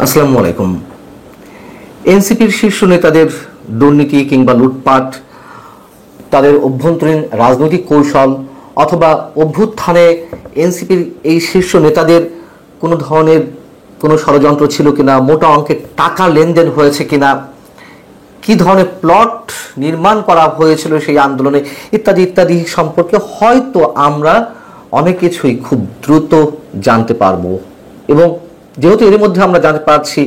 আসসালামু আলাইকুম। এনসিপির শীর্ষ নেতাদের দুর্নীতি কিংবা লুটপাট, তাদের অভ্যন্তরীণ রাজনৈতিক কৌশল অথবা অভ্যুত্থানে এনসিপির এই শীর্ষ নেতাদের কোনো ধরনের কোনো ষড়যন্ত্র ছিল কিনা, মোটা অঙ্কের টাকা লেনদেন হয়েছে কিনা, কি ধরনের প্লট নির্মাণ করা হয়েছিল সেই আন্দোলনে, ইত্যাদি ইত্যাদি সম্পর্কে হয়তো আমরা অনেক কিছুই খুব দ্রুত জানতে পারবো। এবং যেহেতু এর মধ্যে আমরা জানতে পারছি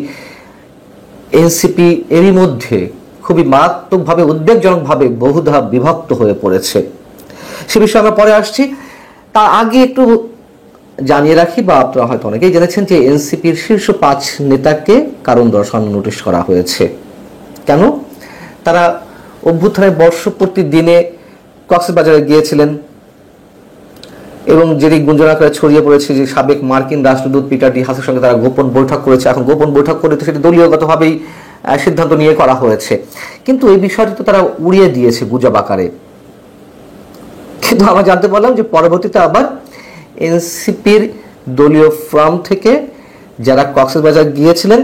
এনসিপি এরই মধ্যে খুবই মারাত্মকভাবে উদ্বেগজনকভাবে বহুধা বিভক্ত হয়ে পড়েছে, সে বিষয়ে আমরা পরে আসছি। তার আগে একটু জানিয়ে রাখি, বা আপনারা হয়তো অনেকেই জেনেছেন যে এনসিপির শীর্ষ ৫ নেতাকে কারণ দর্শানো নোটিশ করা হয়েছে। কেন? তারা অভ্যুত্থানের বর্ষপূর্তির দিনে কক্সবাজারে গিয়েছিলেন এবং যেটি গুঞ্জন আকারে ছড়িয়ে পড়েছে যে সাবেক মার্কিন রাষ্ট্রদূত পিটার ডি হাসের সঙ্গে তারা গোপন বৈঠক করেছে। এখন গোপন বৈঠক করে তো সেটি দলীয়গতভাবেই সিদ্ধান্ত নিয়ে করা হয়েছে, কিন্তু এই বিষয়টি তো তারা উড়িয়ে দিয়েছে গুজব আকারে। কিন্তু আমরা জানতে পারলাম যে পরবর্তীতে আবার এনসিপির দলীয় ফ্রম থেকে যারা কক্সবাজার গিয়েছিলেন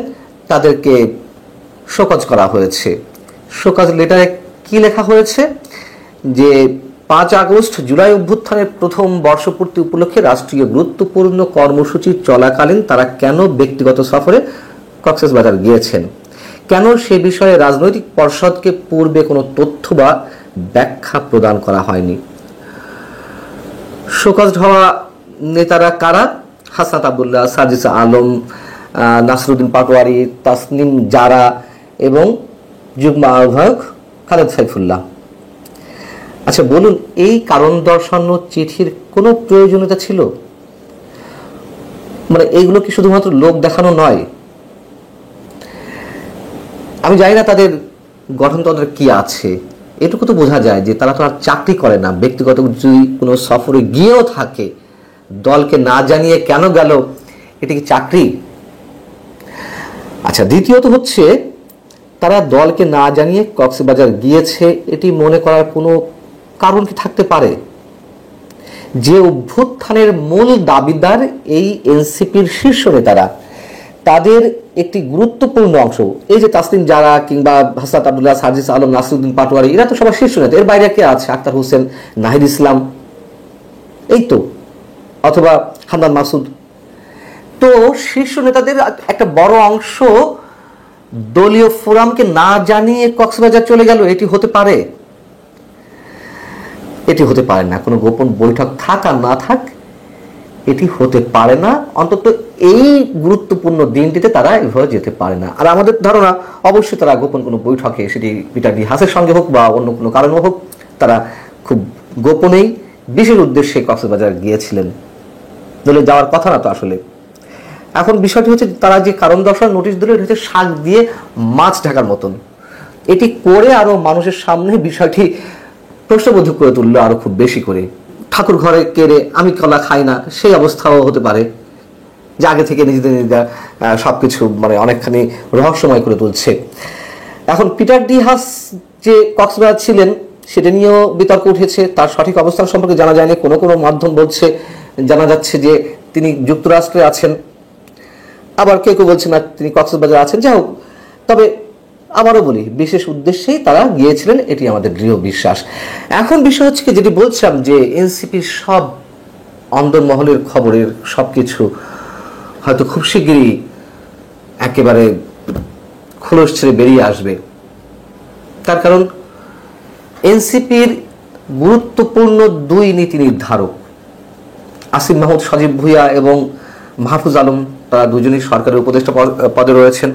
তাদেরকে শোকজ করা হয়েছে। শোকজ লেটারে কি লেখা হয়েছে যে ৫ আগস্ট জুলাই অভ্যুত্থানের প্রথম বর্ষপূর্তি উপলক্ষে রাষ্ট্রীয় গুরুত্বপূর্ণ কর্মসূচি চলাকালীন তারা কেন ব্যক্তিগত সফরে কক্সবাজার গিয়েছেন, কেন সে বিষয়ে রাজনৈতিক পর্ষদকে পূর্বে কোনো তথ্য বা ব্যাখ্যা প্রদান করা হয়নি। শোকজ হওয়া নেতারা কারা? হাসনাত আবদুল্লাহ, সাজিস আলম, নাসরুদ্দিন পাটোয়ারি, তাসনিম জারা এবং যুগ্ম আহ্বায়ক খালেদ সাইফুল্লাহ। আচ্ছা বলুন, এই কারণ দর্শানো চিঠির কোনো প্রয়োজনীয়তা ছিল? মানে এইগুলো কি শুধুমাত্র লোক দেখানো নয়? আমি জানি না তাদের গঠনতন্ত্রে কি আছে, এটুকু তো বোঝা যায় যে তারা তো আর চাকরি করে না। ব্যক্তিগত যদি কোনো সফরে গিয়েও থাকে, দলকে না জানিয়ে কেন গেল, এটি কি চাকরি? আচ্ছা, দ্বিতীয়ত হচ্ছে তারা দলকে না জানিয়ে কক্সবাজার গিয়েছে, এটি মনে করার কোনো কারণ কি থাকতে পারে? যে অভ্যুত্থানের মূল দাবিদার এই এনসিপির শীর্ষ নেতারা, তাদের একটি গুরুত্বপূর্ণ অংশ এই যে তাসনিম জারা কিংবা হাসনাত আবদুল্লাহ, সাজিস আলম, নাসরুদ্দিন পাটোয়ারি, এরা তো সবার শীর্ষ নেতা। এর বাইরে কে আছে? আক্তার হোসেন, নাহিদ ইসলাম, এই তো, অথবা হামদান মাসুদ। তো শীর্ষ নেতাদের একটা বড় অংশ দলীয় ফোরামকে না জানিয়ে কক্সবাজার চলে গেল, এটি হতে পারে? এটি হতে পারে না। কোনো গোপন বৈঠক থাক আর না থাক, এটি হতে পারে না। অন্তত এই গুরুত্বপূর্ণ দিনটিতে তারা এভাবে যেতে পারে না। আর আমাদের ধারণা অবশ্যই তারা গোপন কোনো বৈঠকে, সেটি পিটার ডি হাসের সঙ্গে হোক বা অন্য কোনো কারণে হোক, তারা খুব গোপনেই বিশেষ উদ্দেশ্যে কক্সবাজার গিয়েছিলেন। দলে যাওয়ার কথা না তো আসলে। এখন বিষয়টি হচ্ছে তারা যে কারণ দর্শানোর নোটিশ দিল, এটা হচ্ছে শাক দিয়ে মাছ ঢাকার মতন। এটি করে আরো মানুষের সামনে বিষয়টি প্রশ্নবোধক করে তুললো আরো খুব বেশি করে। ঠাকুর ঘরে কেড়ে আমি কলা খাই না, সেই অবস্থাও হতে পারে যে আগে থেকে নিজেদের সবকিছু মানে অনেকখানি রহস্যময় করে তুলছে। এখন পিটার ডি হাস যে কক্সবাজার ছিলেন সেটা নিয়েও বিতর্ক উঠেছে। তার সঠিক অবস্থান সম্পর্কে জানা যায়নি। কোনো কোনো মাধ্যম বলছে, জানা যাচ্ছে যে তিনি যুক্তরাষ্ট্রে আছেন, আবার কেউ কেউ বলছে না তিনি কক্সবাজার আছেন। যাই হোক, তবে আবারও বলি, বিশেষ উদ্দেশ্যেই তারা গিয়েছিলেন, এটি আমাদের দৃঢ় বিশ্বাস। এখন বিষয় হচ্ছে কি, যেটি বলছিলাম যে এনসিপির সব অন্দরমহলের খবরের সবকিছু হয়তো খুব শীঘ্রই একেবারে খোলস ছেড়ে বেরিয়ে আসবে। তার কারণ এনসিপির গুরুত্বপূর্ণ 2 নীতি নির্ধারক আসিফ মাহমুদ সজীব ভুঁইয়া এবং মাহফুজ আলম, তারা দুজনই সরকারের উপদেষ্টা পদে রয়েছেন।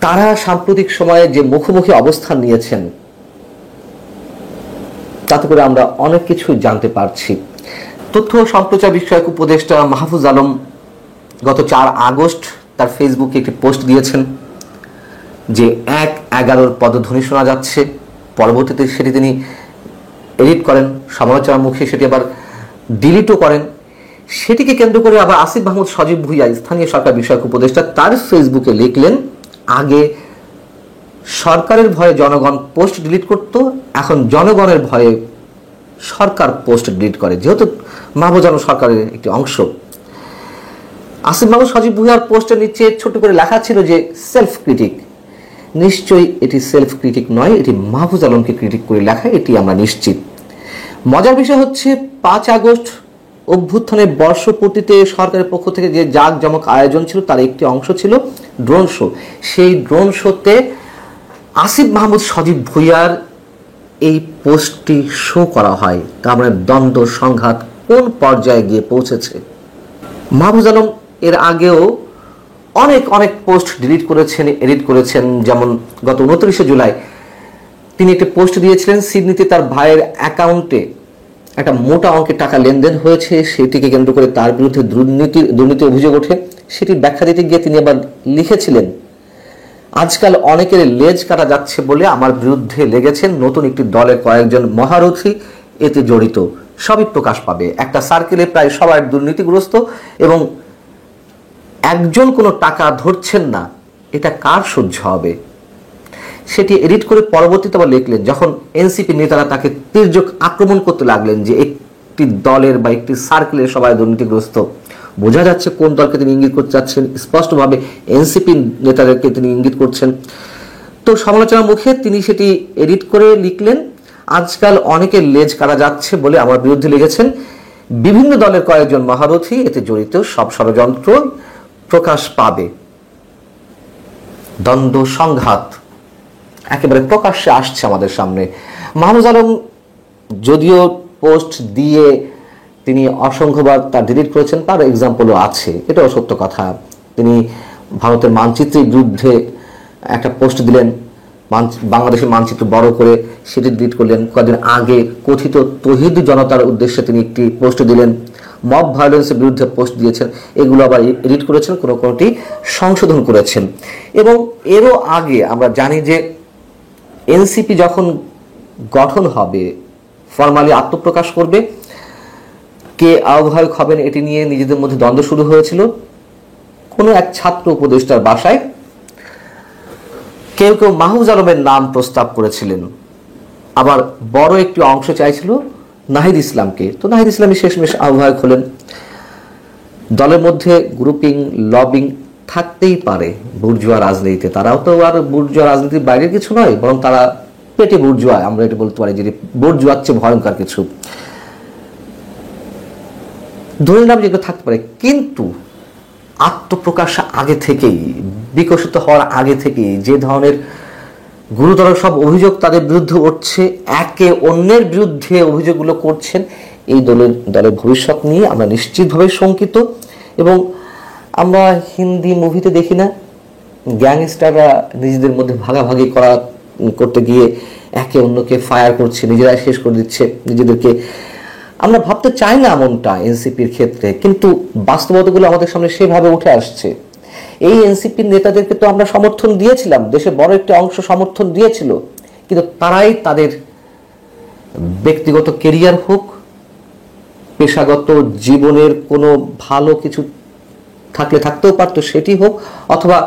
তারা সাম্প্রতিক সময়ে যে মুখোমুখি অবস্থান নিয়েছেন, তাতে করে আমরা অনেক কিছু জানতে পারছি। তথ্য সম্প্রচার বিষয়ক উপদেষ্টা মাহফুজ আলম গত 4 আগস্ট তার ফেসবুকে একটি পোস্ট দিয়েছেন যে 1-11 পদধ্বনি শোনা যাচ্ছে। পরবর্তীতে সেটি তিনি এডিট করেন, সমালোচনার মুখে সেটি আবার ডিলিটও করেন। সেটিকে কেন্দ্র করে আবার আসিফ মাহমুদ সজীব ভুঁইয়া, স্থানীয় সরকার বিষয়ক উপদেষ্টা, তার ফেসবুকে লিখলেন, আগে সরকারের ভয়ে জনগণ পোস্ট ডিলিট করত, এখন জনগণের ভয়ে সরকার পোস্ট ডিলিট করে, যেহেতু মাহফুজ আলম সরকারের একটি অংশ। আসিফ মাহমুদ সজীব ভুঁইয়ার পোস্টের নিচে ছোট করে লেখা ছিল যে সেলফ ক্রিটিক। নিশ্চয়ই এটি সেলফ ক্রিটিক নয়, এটি মাহফুজ আলমকে ক্রিটিক করে লেখা, এটি আমরা নিশ্চিত। মজার বিষয় হচ্ছে 5 আগস্ট অভ্যুত্থানের বর্ষপূর্তিতে সরকারের পক্ষ থেকে যে জাঁকজমক আয়োজন ছিল তার একটি অংশ ছিল ড্রোন শো। সেই ড্রোন শোতে আসিফ মাহমুদ সজীব ভুঁইয়ার এই পোস্টটি শো করা হয়। তার মানে দ্বন্দ্ব সংঘাত কোন পর্যায়ে গিয়ে পৌঁছেছে। মাহফুজ আলম এর আগেও অনেক অনেক পোস্ট ডিলিট করেছেন, এডিট করেছেন। যেমন গত 29শে জুলাই তিনি একটি পোস্ট দিয়েছিলেন সিডনিতে তার ভাইয়ের অ্যাকাউন্টে একটা মোটা অঙ্কের টাকা লেনদেন হয়েছে, সেটিকে কেন্দ্র করে তার বিরুদ্ধে দুর্নীতি অভিযোগ ওঠে। সেটি ব্যাখ্যা দিতে গিয়ে তিনি আবার লিখেছিলেন, আজকাল অনেকের লেজ কাটা যাচ্ছে বলে আমার বিরুদ্ধে লেগেছেন নতুন একটি দলের কয়েকজন মহারথী এতে জড়িত, সবই প্রকাশ পাবে। একটা সার্কেলে প্রায় সবাই দুর্নীতিগ্রস্ত এবং একজন কোনো টাকা ধরছেন না, এটা কার সহ্য হবে। সেটি এডিট করে পরবর্তীতে আবার লিখলেন, যখন এনসিপি নেতারা তাকে তীর্যক আক্রমণ করতে লাগলেন যে একটি দলের বা একটি সার্কেলের সবাই দুর্নীতিগ্রস্ত, বোঝা যাচ্ছে কোন দলকে তিনি ইঙ্গিত করতে চাচ্ছেন। স্পষ্টভাবে এনসিপি নেতাদেরকে তিনি ইঙ্গিত করছেন। তো সমালোচনার মুখে তিনি সেটি এডিট করে লিখলেন, আজকাল অনেকের লেজ কাটা যাচ্ছে বলে আমার বিরুদ্ধে লেগেছেন বিভিন্ন দলের কয়েকজন মহারথী এতে জড়িত, সব ষড়যন্ত্র প্রকাশ পাবে। দ্বন্দ্ব সংঘাত একেবারে প্রকাশ্যে আসছে আমাদের সামনে। মাহফুজ আলম যদিও পোস্ট দিয়ে তিনি অসংখ্যবার তা ডিলিট করেছেন, তার এক্সাম্পলও আছে, এটাও সত্য কথা। তিনি ভারতের মানচিত্রের বিরুদ্ধে একটা পোস্ট দিলেন, বাংলাদেশের মানচিত্র বড় করে সেটি ডিলিট করলেন। কয়েকদিন আগে কথিত তৌহিদি জনতার উদ্দেশ্যে তিনি একটি পোস্ট দিলেন, মব ভায়োলেন্সের বিরুদ্ধে পোস্ট দিয়েছেন, এগুলো আবার এডিট করেছেন, কোনোটি সংশোধন করেছেন। এবং এরও আগে আমরা জানি যে এনসিপি যখন গঠন হবে, ফরমালি আত্মপ্রকাশ করবে, কে আহ্বায়ক হবেন এটি নিয়ে নিজেদের মধ্যে দ্বন্দ্ব শুরু হয়েছিল। কোনো এক ছাত্র উপদেষ্টার বাসায় কেউ কেউ মাহফুজ আলমের নাম প্রস্তাব করেছিলেন, আবার বড় একটি অংশ চাইছিল নাহিদ ইসলামকে। তো নাহিদ ইসলামই শেষমেশ আহ্বায়ক হলেন। দলের মধ্যে গ্রুপিং লবিং থাকতেই পারে বুর্জুয়া রাজনীতিতে, তারাও তো আর বুর্জুয়া রাজনীতির বাইরের কিছু নয়, বরং তারা পেটে বুর্জুয়া, আমরা এটা বলতে পারি যে বুর্জুয়ার চেয়ে ভয়ঙ্কর কিছু, ধরে নিলাম যেগুলো থাকতে পারে। কিন্তু আত্মপ্রকাশ আগে থেকেই, বিকশিত হওয়ার আগে থেকেই যে ধরনের গুরুতর সব অভিযোগ তাদের বিরুদ্ধে উঠছে, একে অন্যের বিরুদ্ধে অভিযোগগুলো করছেন, এই দলের ভবিষ্যৎ নিয়ে আমরা নিশ্চিতভাবে শঙ্কিত। এবং আমরা হিন্দি মুভিতে দেখি না, গ্যাংস্টাররা নিজেদের মধ্যে ভাগাভাগি করতে গিয়ে একে অন্যকে ফায়ার করছে, নিজেরাই শেষ করে দিচ্ছে নিজেদেরকে। আমরা ভাবতে চাই না এমনটা এনসিপির ক্ষেত্রে, কিন্তু বাস্তবতাগুলো আমাদের সামনে সেভাবে উঠে আসছে। এই এনসিপির নেতাদেরকে তো আমরা সমর্থন দিয়েছিলাম, দেশের বড় একটি অংশ সমর্থন দিয়েছিল, কিন্তু তারাই তাদের ব্যক্তিগত কেরিয়ার হোক, পেশাগত জীবনের কোনো ভালো কিছু থাকলে থাকতেও পারতো সেটি হোক, অথবা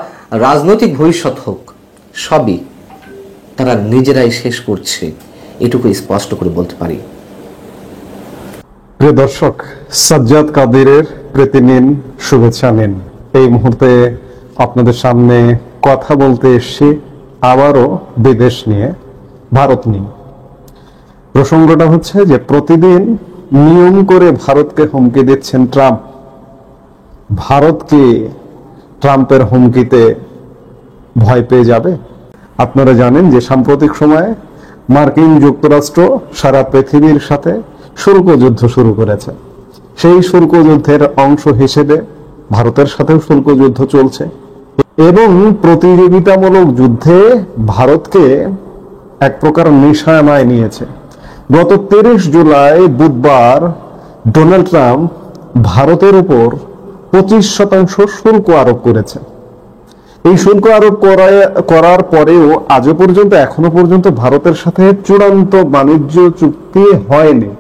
রাজনৈতিক ভবিষ্যৎ হোক, সবই তারা নিজেরাই শেষ করছে, এটুকু স্পষ্ট করে বলতে পারি। প্রিয় দর্শক, সাজ্জাদ কাদিরের প্রীতি নিন, শুভেচ্ছা নিন। এই মুহূর্তে আপনাদের সামনে কথা বলতে এসেছি আবারও বিদেশ নিয়ে, ভারত নিয়ে। প্রসঙ্গটা হচ্ছে যে প্রতিদিন নিয়ম করে ভারতকে হুমকি দিচ্ছেন ট্রাম্প। ভারত কি ট্রাম্পের হুমকিতে ভয় পেয়ে যাবে? আপনারা জানেন যে সাম্প্রতিক সময়ে মার্কিন যুক্তরাষ্ট্র সারা পৃথিবীর সাথে শুল্ক যুদ্ধ শুরু করেছে। সেই শুল্ক যুদ্ধের অংশ হিসেবে ভারতের সাথেও শুল্ক যুদ্ধ চলছে এবং প্রতিযোগিতামূলক যুদ্ধে ভারতকে এক প্রকার নিশানায় নিয়েছে। গত 30 জুলাই বুধবার ডোনাল্ড ট্রাম্প ভারতের উপর 25% শুল্ক আরোপ করেছে। এই শুল্ক আরোপ করার পরেও আজও পর্যন্ত, এখনো পর্যন্ত ভারতের সাথে চূড়ান্ত বাণিজ্য চুক্তি হয়নি।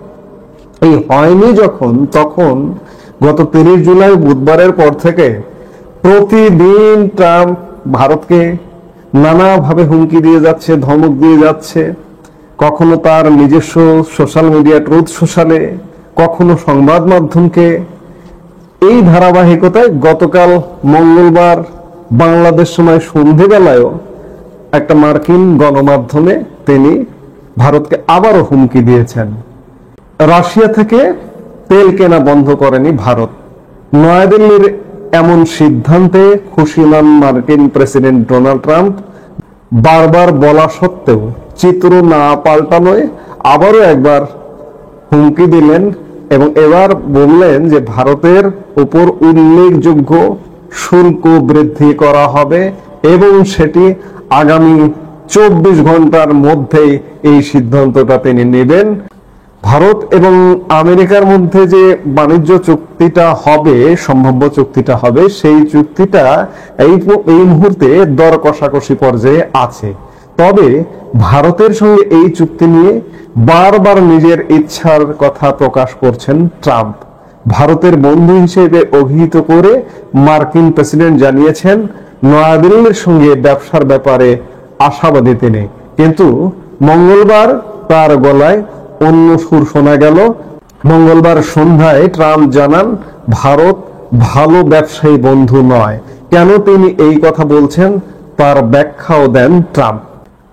এই হয়নি তখন গত 30 জুলাই বুধবারের পর থেকে প্রতিদিন ট্রাম্প ভারতকে নানাভাবে হুমকি দিয়ে যাচ্ছে, ধমক দিয়ে যাচ্ছে। কখনো তার নিজস্ব সোশ্যাল মিডিয়া ট্রুথ সোশ্যালে, কখনো সংবাদ মাধ্যমকে এই ধারাবাহিকতায় গতকাল মঙ্গলবার বাংলাদেশ সময় সন্ধেবেলায়ও একটা মার্কিন গণমাধ্যমে তিনি ভারতকে আবারও হুমকি দিয়েছেন। রাশিয়া থেকে তেল কেনা বন্ধ করেনি ভারত। নয়াদিল্লির এমন সিদ্ধান্তে খুশি নন মার্কিন প্রেসিডেন্ট ডোনাল্ড ট্রাম্প। বারবার বলা সত্ত্বেও চিত্র না পাল্টানোয় আবারও একবার হুমকি দিলেন এবং এবার বললেন যে ভারতের উপর উল্লেখযোগ্য শুল্ক বৃদ্ধি করা হবে এবং সেটি আগামী 24 ঘন্টার মধ্যেই এই সিদ্ধান্তটা তিনি নেবেন। ভারত এবং আমেরিকার মধ্যে যে বাণিজ্য চুক্তিটা হবে, সম্ভাব্য চুক্তিটা হবে, সেই চুক্তিটা এই মুহূর্তে দর কষাকষি পর্যায়ে আছে। তবে ভারতের সঙ্গে এই চুক্তি নিয়ে বারবার নিজের ইচ্ছার কথা প্রকাশ করছেন ট্রাম্প। ভারতের বন্ধু হিসেবে অভিহিত করে মার্কিন প্রেসিডেন্ট জানিয়েছেন নয়াদিল্লির সঙ্গে ব্যবসার ব্যাপারে আশাবাদী তিনি। কিন্তু মঙ্গলবার তার গলায় অন্য সুর শোনা গেল। মঙ্গলবার সন্ধ্যায় ট্রাম্প জানান ভারত ভালো ব্যবসায়ী বন্ধু নয়। কেন তিনি এই কথা বলছেন তার ব্যাখ্যাও দেন ট্রাম্প।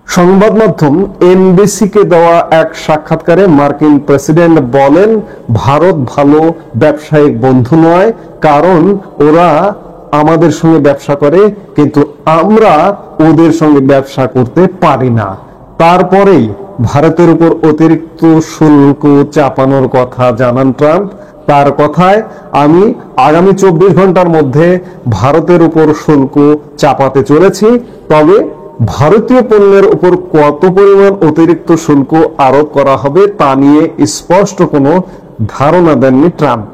সংবাদ মাধ্যম এনবিসিকে দেওয়া এক সাক্ষাৎকারে মার্কিন প্রেসিডেন্ট বলেন ভারত ভালো ব্যবসায়িক বন্ধু নয়, কারণ ওরা আমাদের সঙ্গে ব্যবসা করে কিন্তু আমরা ওদের সঙ্গে ব্যবসা করতে পারি না। তারপরেই ভারতের উপর অতিরিক্ত শুল্ক চাপানোর কথা জানান ট্রাম্প। তার কথায়, আমি আগামী 24 ঘন্টার মধ্যে ভারতের উপর শুল্ক চাপাতে চলেছি। তবে ভারতীয় পণ্যের উপর কত পরিমাণ অতিরিক্ত শুল্ক আরোপ করা হবে তা নিয়ে স্পষ্ট কোনো ধারণা দেননি ট্রাম্প।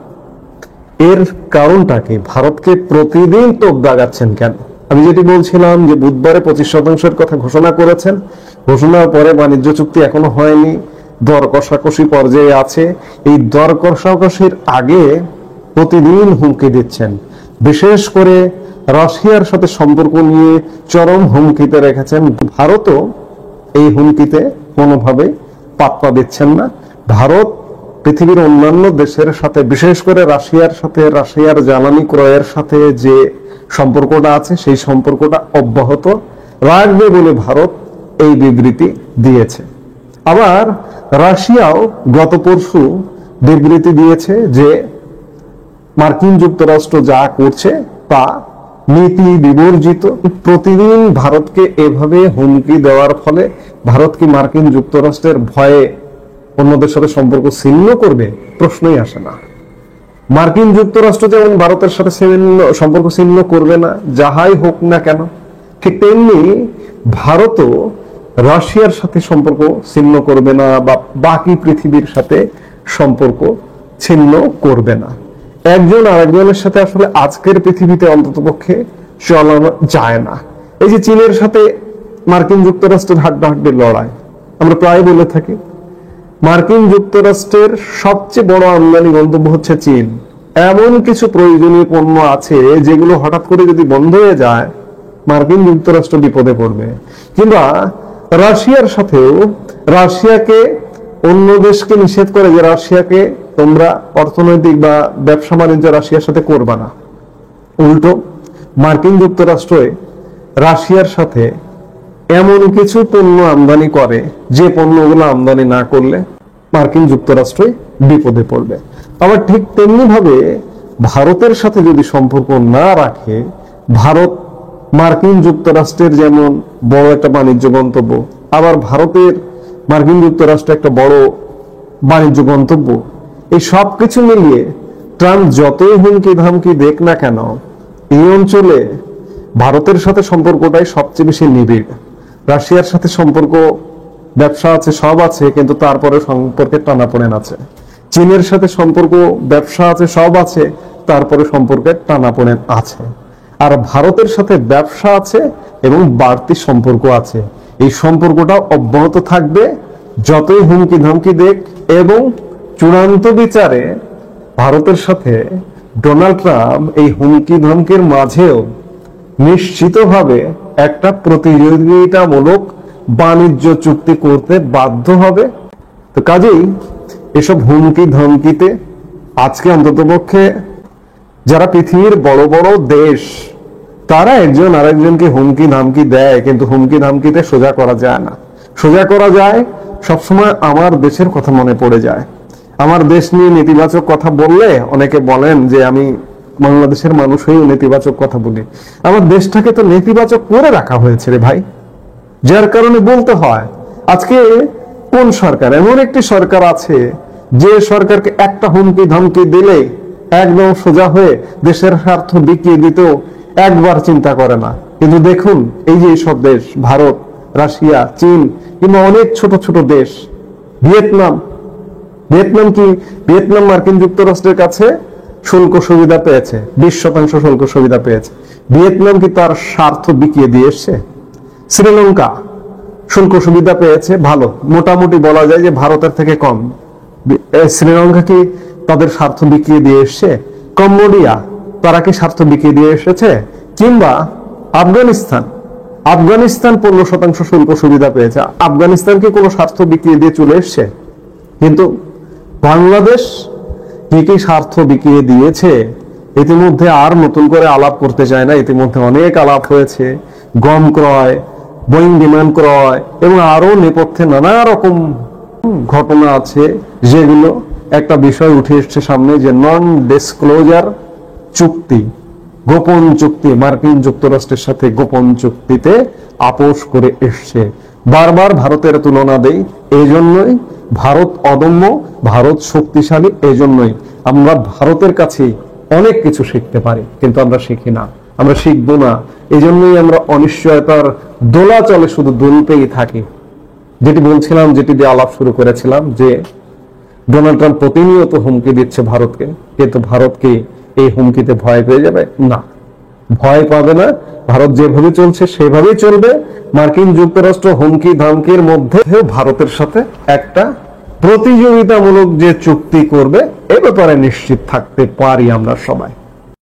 এর কারণটা কি? ভারতকে প্রতিদিন তোপ দাগাচ্ছেন কেন? আমি যেটি বলছিলাম যে বুধবারে 25% কথা ঘোষণা করেছেন। ঘোষণার পরে বাণিজ্য চুক্তি এখনো হয়নি, দর কষাকষি পর্যায়ে আছে। এই দর কষাকষির আগে প্রতিদিন হুমকি দিচ্ছেন। বিশেষ করে রাশিয়ার সাথে সম্পর্ক নিয়ে চরম হুমকিতে রেখেছেন। ভারতও এই হুমকিতে কোনোভাবে পাত্তা দিচ্ছেন না। ভারত পৃথিবীর অন্যান্য দেশের সাথে, বিশেষ করে রাশিয়ার সাথে, রাশিয়ার জ্বালানি ক্রয়ের সাথে যে সম্পর্কটা আছে সেই সম্পর্কটা অব্যাহত রাখবে বলে ভারত এই বিবৃতি দিয়েছে। আবার রাশিয়াও গত পরশু বিবৃতি দিয়েছে যে মার্কিন যুক্তরাষ্ট্র যা করছে তা নীতি বিবর্জিত। প্রতিদিন ভারতকে এভাবে হুমকি দেওয়ার ফলে ভারত কি মার্কিন যুক্তরাষ্ট্রের ভয়ে অন্যদের সাথে সম্পর্ক ছিন্ন করবে? প্রশ্নই আসে না। মার্কিন যুক্তরাষ্ট্র যেমন ভারতের সাথে সম্পর্ক ছিন্ন করবে না যাহাই হোক না কেন, ঠিক তেমনি ভারতও রাশিয়ার সাথে সম্পর্ক ছিন্ন করবে না বা বাকি পৃথিবীর সাথে সম্পর্ক ছিন্ন করবে না। একজন আরেকজনের সাথে আসলে আজকের পৃথিবীতে অন্ততপক্ষে চলানো যায় না। এই যে চীনের সাথে মার্কিন যুক্তরাষ্ট্রের হাড্ডাহাড্ডি লড়াই, আমরা প্রায় বলে থাকি মার্কিন যুক্তরাষ্ট্রের সবচেয়ে বড় আমদানি গন্তব্য হচ্ছে চীন। এমন কিছু প্রয়োজনীয় পণ্য আছে যেগুলো হঠাৎ করে যদি বন্ধ হয়ে যায় মার্কিন যুক্তরাষ্ট্র বিপদে পড়বে। কিংবা রাশিয়ার সাথেও রাশিয়াকে অন্য দেশকে নিষেধ করে যে রাশিয়াকে তোমরা অর্থনৈতিক বা ব্যবসা বাণিজ্য রাশিয়ার সাথে করবা না। উল্টো মার্কিন যুক্তরাষ্ট্র রাশিয়ার সাথে এমন কিছু পণ্য আমদানি করে যে পণ্যগুলো আমদানি না করলে মার্কিন যুক্তরাষ্ট্র বিপদে পড়বে। আবার ঠিক তেমনি ভাবে ভারতের সাথে যদি সম্পর্ক না রাখে, ভারত মার্কিন যুক্তরাষ্ট্রের যেমন বড় একটা বাণিজ্য গন্তব্য, আবার ভারতের মার্কিন যুক্তরাষ্ট্র একটা বড় বাণিজ্য গন্তব্য, এই সব কিছু মিলিয়ে ট্রাম্প যতই হুমকি ধামকি দেখ না কেন এই অঞ্চলে ভারতের সাথে সম্পর্কটাই সবচেয়ে বেশি নিবিড়। রাশিয়ার সাথে সম্পর্ক, ব্যবসা আছে, সব আছে, কিন্তু তারপরে সম্পর্কের টানাপোড়েন আছে। চীনের সাথে সম্পর্ক, ব্যবসা আছে, সব আছে, তারপরে সম্পর্কের টানাপোড়েন আছে। আর ভারতের সাথে ব্যবসা আছে এবং বাড়তি সম্পর্ক আছে। এই সম্পর্কটা অব্যাহত থাকবে যতই হুমকি ধামকি দেখ। এবং চূড়ান্ত বিচারে ভারতের সাথে ডোনাল্ড ট্রাম্প এই হুমকি ধামকির মাঝেও নিশ্চিতভাবে একটা প্রতিযোগিতামূলক বাণিজ্য চুক্তি করতে বাধ্য হবে। তো কাজেই এসব হুমকি ধমকিতে আজকে অন্ততপক্ষে যারা পৃথিবীর বড় বড় দেশ, তারা একজন আরেকজনকে হুমকি ধামকি দেয়, কিন্তু হুমকি ধামকিতে সোজা করা যায় না। সোজা করা যায় সবসময় আমার দেশের কথা মনে পড়ে যায়। আমার দেশ নিয়ে নেতিবাচক কথা বললে অনেকে বলেন যে আমি বাংলাদেশের মানুষ হয়েও নেতিবাচক কথা বলি। আমার দেশটাকে তো নেতিবাচক করে রাখা হয়েছে রে ভাই, যার কারণে বলতে হয়। আজকে কোন সরকার, এমন একটি সরকার আছে যে সরকারকে একটা হুমকি ধমকি দিলে একদম সোজা হয়ে দেশের স্বার্থ বিকিয়ে দিতেও একবার চিন্তা করে না। কিন্তু দেখুন এই যে সব দেশ, ভারত, রাশিয়া, চীন কিংবা অনেক ছোট ছোট দেশ, ভিয়েতনাম কি ভিয়েতনাম মার্কিন যুক্তরাষ্ট্রের কাছে শুল্ক সুবিধা পেয়েছে, 20% শুল্ক সুবিধা পেয়েছে। ভিয়েতনাম কি তার স্বার্থ বিকিয়ে দিয়ে এসছে? শ্রীলঙ্কা শুল্ক সুবিধা পেয়েছে, ভালো, মোটামুটি বলা যায় যে ভারতের থেকে কম। শ্রীলঙ্কা কি তাদের স্বার্থ বিকিয়ে দিয়ে এসছে? কম্বোডিয়া, তারা কি স্বার্থ বিকিয়ে দিয়ে এসেছে? কিংবা আফগানিস্তান 15% শুল্ক সুবিধা পেয়েছে। আফগানিস্তান কি কোনো স্বার্থ বিকিয়ে দিয়ে চলে এসছে? কিন্তু বাংলাদেশ কি কি স্বার্থ বিকিয়ে দিয়েছে ইতিমধ্যে আর নতুন করে আলাপ করতে চায় না। ইতিমধ্যে অনেক আলাপ হয়েছে, গম ক্রয়, বোয়িং বিমান ক্রয় এবং আরো নেপথ্যে নানা রকম ঘটনা আছে, যেগুলো একটা বিষয় উঠে এসছে সামনে, যে নন ডিসক্লোজার চুক্তি, গোপন চুক্তি, মার্কিন যুক্তরাষ্ট্রের সাথে গোপন চুক্তিতে আপোষ করে এসছে। বারবার ভারতের তুলনা দেই, এই জন্যই ভারত অদম্য, ভারত শক্তিশালী। এই জন্যই আমরা ভারতের কাছে অনেক কিছু শিখতে পারি, কিন্তু আমরা শিখি না, আমরা শিখবো না। এই জন্যই আমরা অনিশ্চয়তার দোলাচলে শুধু দুলতেই থাকি। যেটি বলছিলাম, যেটি দিয়ে আলাপ শুরু করেছিলাম, যে ডোনাল্ড ট্রাম্প প্রতিনিয়ত হুমকি দিচ্ছে ভারতকে, কিন্তু ভারত কি এই হুমকিতে ভয় পেয়ে যাবে? না, ভয় পাবে না। ভারত যেভাবে চলছে সেভাবেই চলবে। মার্কিন যুক্তরাষ্ট্র হুমকি ধামকির মধ্যে ভারতের সাথে একটা প্রতিযোগিতামূলক যে চুক্তি করবে, এ ব্যাপারে নিশ্চিত থাকতে পারি আমরা সবাই।